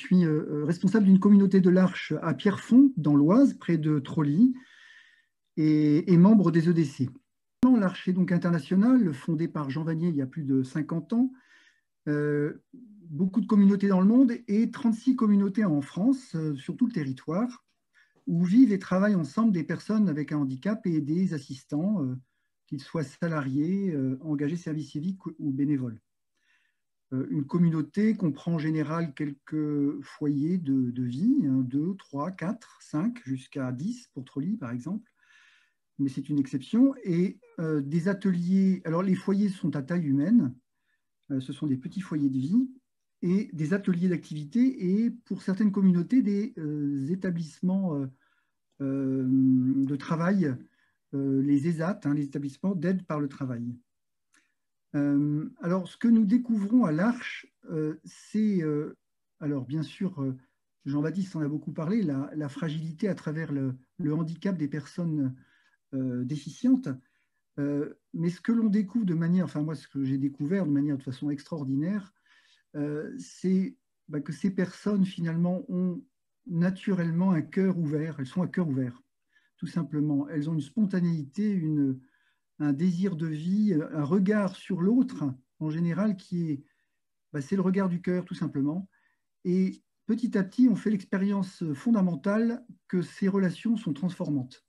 suis responsable d'une communauté de l'Arche à Pierrefonds, dans l'Oise, près de Trolly, et membre des EDC. L'Arche est donc international, fondé par Jean Vanier il y a plus de 50 ans. Beaucoup de communautés dans le monde et 36 communautés en France, sur tout le territoire, où vivent et travaillent ensemble des personnes avec un handicap et des assistants, qu'ils soient salariés, engagés service civique ou bénévoles. Une communauté comprend en général quelques foyers de vie, 2, 3, 4, 5, jusqu'à 10 pour Trolly par exemple, mais c'est une exception. Et des ateliers, alors les foyers sont à taille humaine, ce sont des petits foyers de vie, et des ateliers d'activité, et pour certaines communautés, des établissements de travail, les ESAT, les établissements d'aide par le travail. Alors, ce que nous découvrons à l'Arche, c'est, alors bien sûr, Jean-Baptiste en a beaucoup parlé, la fragilité à travers le handicap des personnes déficientes. Mais ce que l'on découvre de manière, enfin moi, ce que j'ai découvert de manière de façon extraordinaire, c'est que ces personnes, finalement, ont naturellement un cœur ouvert. Elles sont à cœur ouvert, tout simplement. Elles ont une spontanéité, un désir de vie, un regard sur l'autre, en général, qui est, c'est le regard du cœur, tout simplement. Et petit à petit, on fait l'expérience fondamentale que ces relations sont transformantes.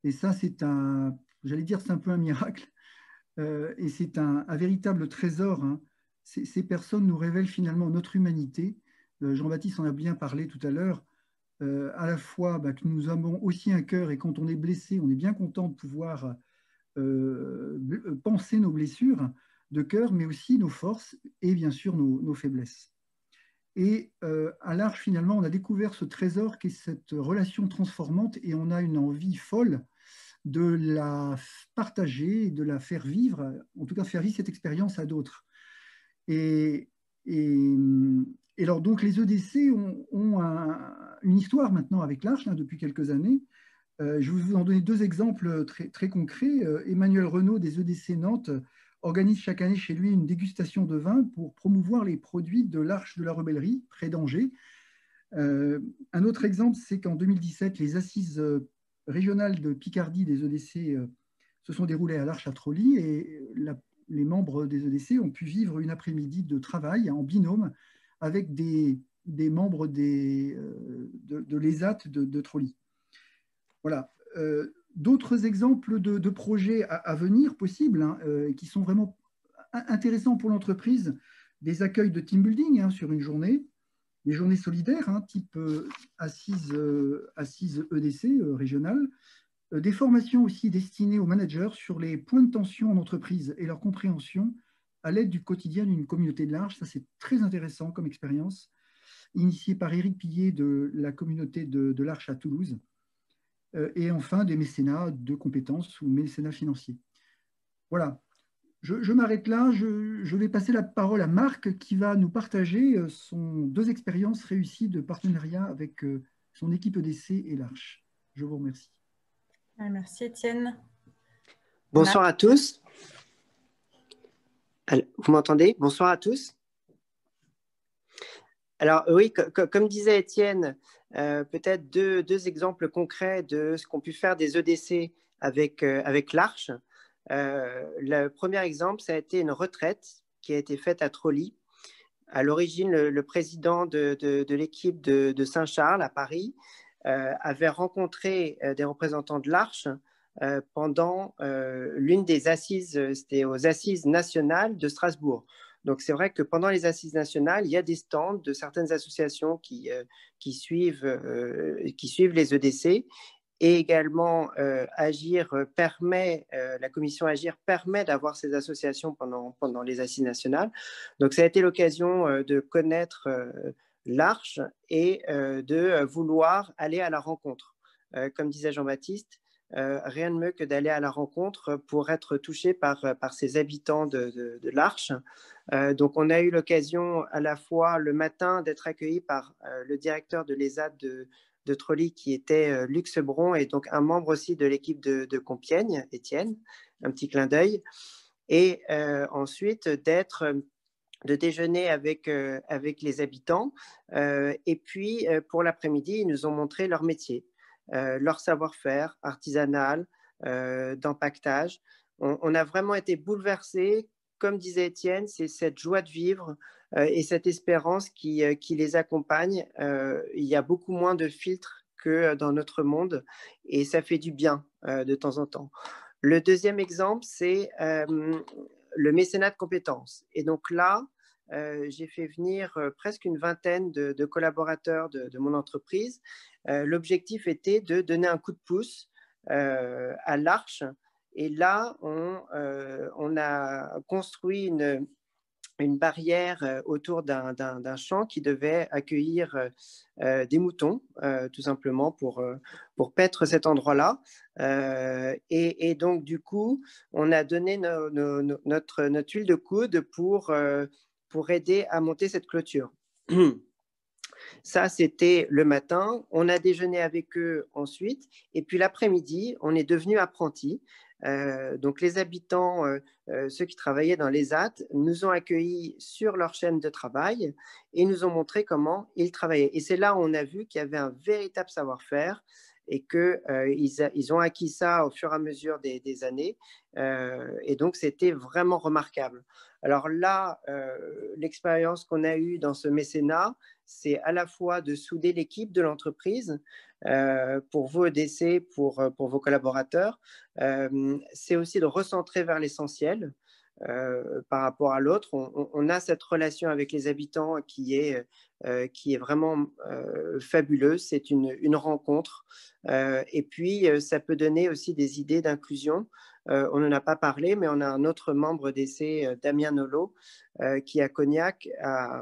Et ça, c'est j'allais dire, c'est un peu un miracle. Et c'est un véritable trésor. Ces personnes nous révèlent finalement notre humanité. Jean-Baptiste en a bien parlé tout à l'heure. À la fois que nous avons aussi un cœur, et quand on est blessé, on est bien content de pouvoir penser nos blessures de cœur, mais aussi nos forces et bien sûr nos faiblesses. Et à l'Arche, finalement, on a découvert ce trésor qui est cette relation transformante, et on a une envie folle de la partager, de la faire vivre, en tout cas faire vivre cette expérience à d'autres. Et alors donc les EDC ont une histoire maintenant avec l'Arche depuis quelques années. Je vais vous en donner deux exemples très, très concrets. Emmanuel Renaud des EDC Nantes organise chaque année chez lui une dégustation de vin pour promouvoir les produits de l'Arche de la Rebellerie, près d'Angers. Un autre exemple, c'est qu'en 2017, les assises régionales de Picardie des EDC se sont déroulées à l'Arche à Trolly, et les membres des EDC ont pu vivre une après-midi de travail en binôme avec des membres de l'ESAT de Trolly. Voilà. D'autres exemples de projets à venir possibles, qui sont vraiment intéressants pour l'entreprise, des accueils de team building sur une journée, des journées solidaires, type assises EDC régionales, des formations aussi destinées aux managers sur les points de tension en entreprise et leur compréhension à l'aide du quotidien d'une communauté de l'Arche. Ça, c'est très intéressant comme expérience, initiée par Éric Pillet de la communauté de l'Arche à Toulouse. Et enfin, des mécénats de compétences ou mécénats financiers. Voilà. Je m'arrête là. Je vais passer la parole à Marc, qui va nous partager deux expériences réussies de partenariat avec son équipe EDC et l'Arche. Je vous remercie. Merci Étienne. Bonsoir à tous. Vous m'entendez? Bonsoir à tous. Alors oui, comme disait Étienne, peut-être deux exemples concrets de ce qu'ont pu faire des EDC avec l'Arche. Le premier exemple, ça a été une retraite qui a été faite à Trolly. À l'origine, le président de l'équipe de Saint-Charles à Paris avait rencontré des représentants de l'Arche pendant l'une des assises, c'était aux Assises nationales de Strasbourg. Donc, c'est vrai que pendant les Assises nationales, il y a des stands de certaines associations qui suivent les EDC. Et également, la commission Agir permet d'avoir ces associations pendant les Assises nationales. Donc, ça a été l'occasion de connaître l'Arche et de vouloir aller à la rencontre. Comme disait Jean-Baptiste, rien de mieux que d'aller à la rencontre pour être touché par ces habitants de l'Arche. Donc, on a eu l'occasion à la fois le matin d'être accueillis par le directeur de l'ESAT de Trolly, qui était Luc Sebron, et donc un membre aussi de l'équipe de Compiègne, Étienne, un petit clin d'œil. Et ensuite, d'être de déjeuner avec les habitants. Et puis, pour l'après-midi, ils nous ont montré leur métier, leur savoir-faire artisanal, d'empaquetage. On a vraiment été bouleversés. Comme disait Étienne, c'est cette joie de vivre et cette espérance qui les accompagne. Il y a beaucoup moins de filtres que dans notre monde et ça fait du bien de temps en temps. Le deuxième exemple, c'est le mécénat de compétences. Et donc là, j'ai fait venir presque une vingtaine de collaborateurs de mon entreprise. L'objectif était de donner un coup de pouce à l'Arche. Et là, on a construit une barrière autour d'un champ qui devait accueillir des moutons, tout simplement, pour paître cet endroit-là. Et donc, du coup, on a donné notre huile de coude pour aider à monter cette clôture. Ça, c'était le matin. On a déjeuné avec eux ensuite. Et puis l'après-midi, on est devenus apprentis. Donc les habitants, ceux qui travaillaient dans les ZAT, nous ont accueillis sur leur chaîne de travail et nous ont montré comment ils travaillaient. Et c'est là où on a vu qu'il y avait un véritable savoir-faire et qu'ils ont acquis ça au fur et à mesure des années. Et donc, c'était vraiment remarquable. Alors là, l'expérience qu'on a eue dans ce mécénat, c'est à la fois de souder l'équipe de l'entreprise pour vos EDC, pour vos collaborateurs. C'est aussi de recentrer vers l'essentiel par rapport à l'autre. On a cette relation avec les habitants qui est vraiment fabuleuse. C'est une rencontre. Et puis, ça peut donner aussi des idées d'inclusion. On n'en a pas parlé, mais on a un autre membre d'essai, Damien Nolot, qui à Cognac a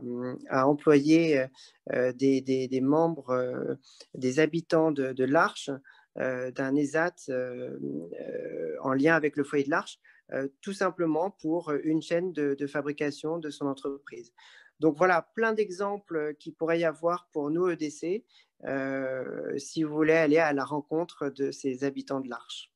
employé des membres, des habitants de l'Arche, d'un ESAT en lien avec le foyer de l'Arche, tout simplement pour une chaîne de fabrication de son entreprise. Donc voilà, plein d'exemples qu'il pourrait y avoir pour nous EDC, si vous voulez aller à la rencontre de ces habitants de l'Arche.